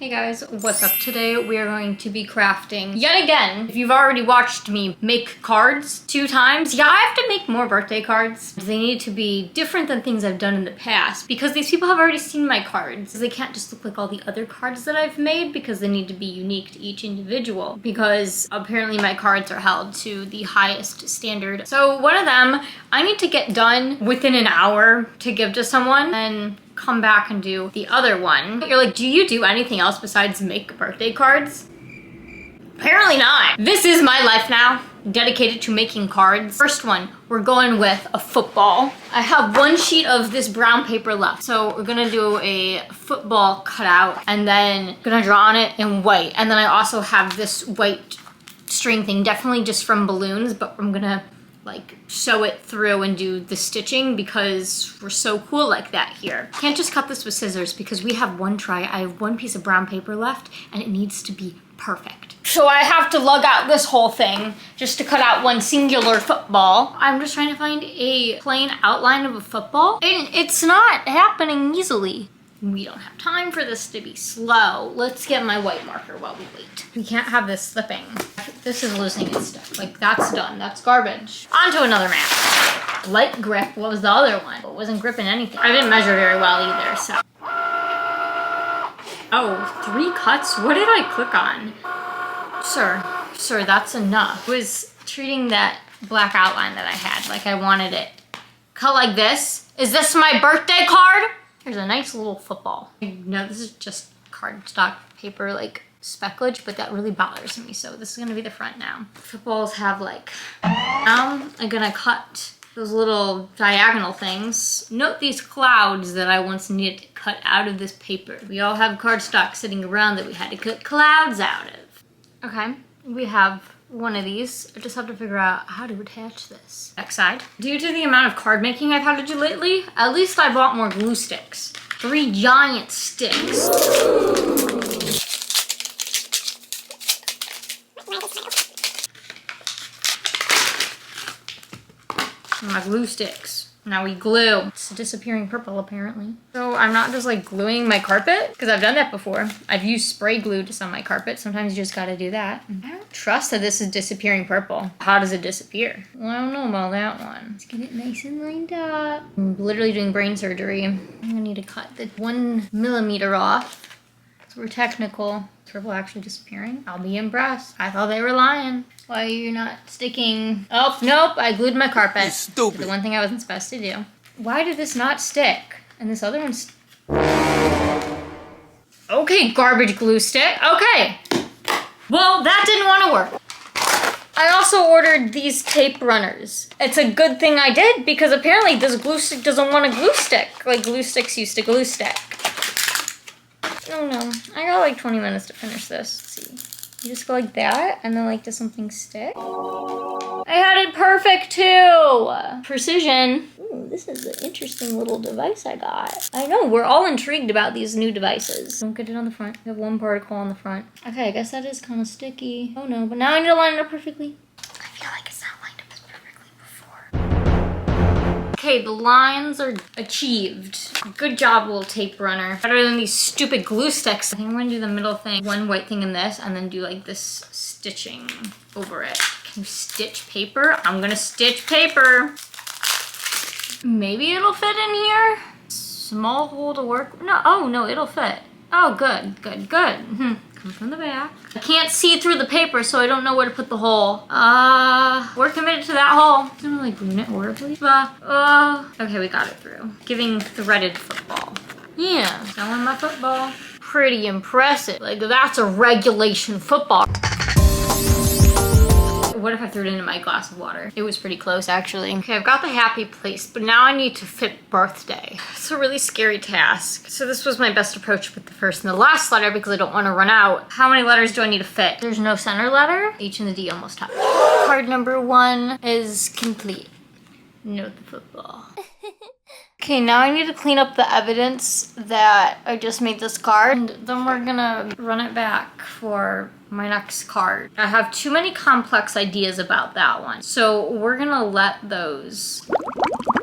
Hey guys, what's up? Today we are going to be crafting yet again. If you've already watched me make cards 2 times, yeah, I have to make more birthday cards. They need to be different than things I've done in the past because these people have already seen my cards. They can't just look like all the other cards that I've made because they need to be unique to each individual because apparently my cards are held to the highest standard. So one of them I need to get done within an hour to give to someone and come back and do the other one. You're like, do you do anything else besides make birthday cards? Apparently not. This is my life now, dedicated to making cards. First one, we're going with a football. I have 1 sheet of this brown paper left. So we're gonna do a football cutout and then gonna draw on it in white. And then I also have this white string thing, definitely just from balloons, but I'm gonna like sew it through and do the stitching because we're so cool like that here. Can't just cut this with scissors because we have 1 try. I have 1 piece of brown paper left and it needs to be perfect. So I have to lug out this whole thing just to cut out 1 singular football. I'm just trying to find a plain outline of a football and it's not happening easily. We don't have time for this to be slow. Let's get my white marker while we wait. We can't have this slipping. This is losing its stuff. Like, that's done. That's garbage. On to another map. Light grip. What was the other one? It wasn't gripping anything. I didn't measure very well either, so. Oh, 3 cuts? What did I click on? Sir, that's enough. I was treating that black outline that I had like I wanted it cut like this. Is this my birthday card? There's a nice little football. No, this is just cardstock paper, like specklage, but that really bothers me. So this is gonna be the front now. Footballs have like, now I'm gonna cut those little diagonal things. Note these clouds that I once needed to cut out of this paper. We all have cardstock sitting around that we had to cut clouds out of. Okay, we have 1 of these. I just have to figure out how to attach this. Back side. Due to the amount of card making I've had to do lately, at least I bought more glue sticks. 3 giant sticks. My glue sticks. Now we glue. It's disappearing purple apparently. So I'm not just like gluing my carpet because I've done that before. I've used spray glue to some of my carpet. Sometimes you just gotta do that. I don't trust that this is disappearing purple. How does it disappear? Well, I don't know about that one. Let's get it nice and lined up. I'm literally doing brain surgery. I'm gonna need to cut the 1 millimeter off. So we're technical. Is purple actually disappearing? I'll be impressed. I thought they were lying. Why are you not sticking? Oh, nope, I glued my carpet. You're stupid. The one thing I wasn't supposed to do. Why did this not stick? And this other one's... Okay, garbage glue stick. Okay. Well, that didn't want to work. I also ordered these tape runners. It's a good thing I did because apparently this glue stick doesn't want a glue stick like glue sticks used to glue stick. Oh no, I got like 20 minutes to finish this. Let's see. You just go like that, and then like does something stick? I had it perfect too! Precision. Ooh, this is an interesting little device I got. I know, we're all intrigued about these new devices. Don't get it on the front. We have 1 particle on the front. Okay, I guess that is kind of sticky. Oh no, but now I need to line it up perfectly. I feel like it's not lined up as perfectly before. Okay, the lines are achieved. Good job, little tape runner. Better than these stupid glue sticks. I think I'm gonna do the middle thing, 1 white thing in this, and then do like this stitching over it. Can you stitch paper? I'm gonna stitch paper. Maybe it'll fit in here. Small hole to work. No, oh no, it'll fit. Oh, good, good, good. Come from the back. I can't see through the paper, so I don't know where to put the hole. We're committed to that hole. I'm gonna like ruin it horribly. Okay, we got it through. Giving threaded football. Yeah, showing my football. Pretty impressive. Like, that's a regulation football. What if I threw it into my glass of water? It was pretty close, actually. Okay, I've got the happy place, but now I need to fit birthday. It's a really scary task. So this was my best approach with the first and the last letter because I don't want to run out. How many letters do I need to fit? There's no center letter. H and the D almost touch. Card number 1 is complete. Note the football. Okay, now I need to clean up the evidence that I just made this card, and then we're gonna run it back for my next card. I have too many complex ideas about that one, so we're gonna let those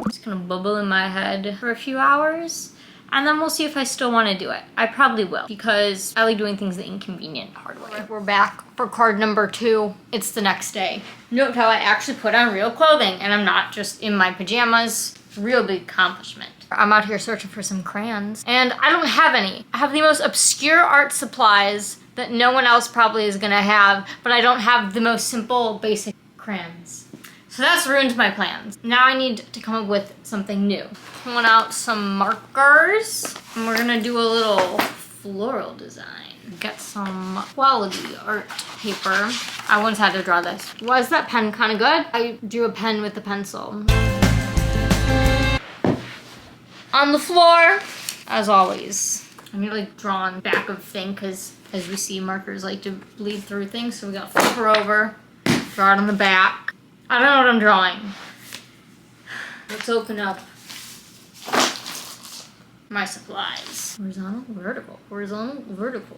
just gonna bubble in my head for a few hours, and then we'll see if I still want to do it. I probably will, because I like doing things the inconvenient hard way. We're back for card number 2. It's the next day. Note how I actually put on real clothing, and I'm not just in my pajamas. Real big accomplishment. I'm out here searching for some crayons, and I don't have any. I have the most obscure art supplies that no one else probably is gonna have, but I don't have the most simple, basic crayons. So that's ruined my plans. Now I need to come up with something new. Pulling out some markers, and we're gonna do a little floral design. Get some quality art paper. I once had to draw this. Was that pen kind of good? I drew a pen with a pencil. On the floor, as always. I need like drawn back of thing, because as we see, markers like to bleed through things. So we got flip her over, draw it on the back. I don't know what I'm drawing. Let's open up my supplies. Horizontal, vertical, horizontal, vertical.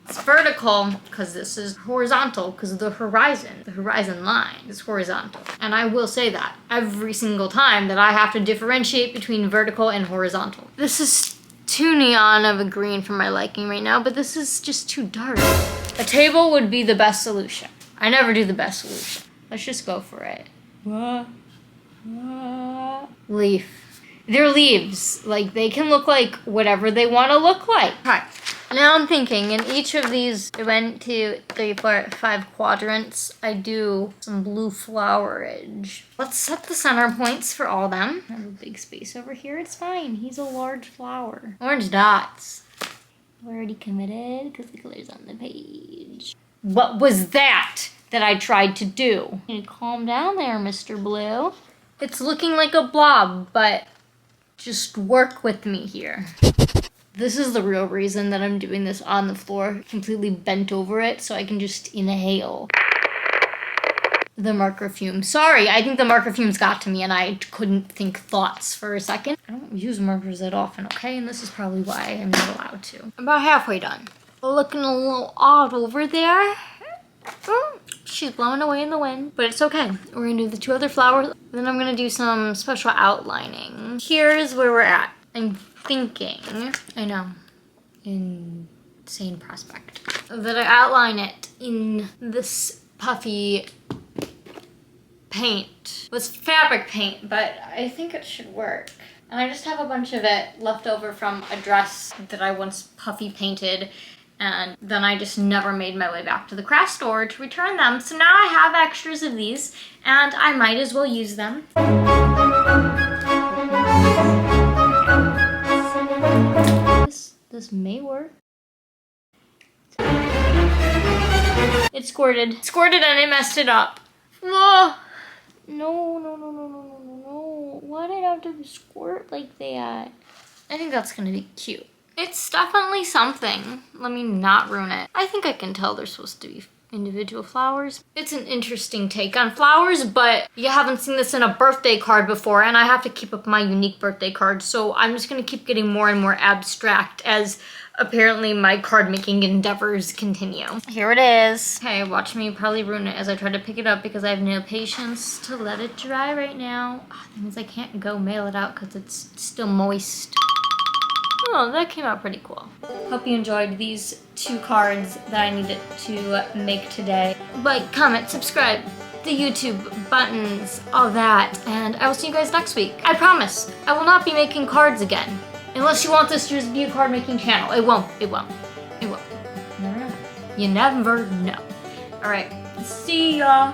It's vertical because this is horizontal because of the horizon line is horizontal. And I will say that every single time that I have to differentiate between vertical and horizontal. This is too neon of a green for my liking right now, but this is just too dark. A table would be the best solution. I never do the best solution. Let's just go for it. Leaf. They're leaves. Like, they can look like whatever they want to look like. Okay. Now I'm thinking, in each of these 1, 2, 3, 4, 5 quadrants, I do some blue flowerage. Let's set the center points for all of them. I have a big space over here. It's fine. He's a large flower. Orange dots. I'm already committed because the color's on the page. What was that I tried to do? You need to calm down there, Mr. Blue. It's looking like a blob, but just work with me here. This is the real reason that I'm doing this on the floor, completely bent over it, so I can just inhale the marker fume. Sorry, I think the marker fumes got to me and I couldn't think thoughts for a second. I don't use markers that often, okay? And this is probably why I'm not allowed to. I'm about halfway done. Looking a little odd over there. She's blowing away in the wind, but it's okay. We're gonna do the 2 other flowers, then I'm gonna do some special outlining. Here's where we're at. I'm thinking, I know, insane prospect, that I outline it in this puffy paint. It's fabric paint, but I think it should work. And I just have a bunch of it left over from a dress that I once puffy painted, and then I just never made my way back to the craft store to return them. So now I have extras of these, and I might as well use them. This may work. It squirted. Squirted and it messed it up. Oh, no. Why did I have to squirt like that? I think that's gonna be cute. It's definitely something. Let me not ruin it. I think I can tell they're supposed to be individual flowers. It's an interesting take on flowers, but you haven't seen this in a birthday card before, and I have to keep up my unique birthday cards, so I'm just gonna keep getting more and more abstract as apparently my card making endeavors continue. Here it is. Okay, watch me probably ruin it as I try to pick it up because I have no patience to let it dry right now. That means I can't go mail it out because it's still moist. Oh, that came out pretty cool. Hope you enjoyed these 2 cards that I needed to make today. Like, comment, subscribe, the YouTube buttons, all that. And I will see you guys next week. I promise, I will not be making cards again. Unless you want this to just be a card making channel. It won't. You never know. All right, see ya.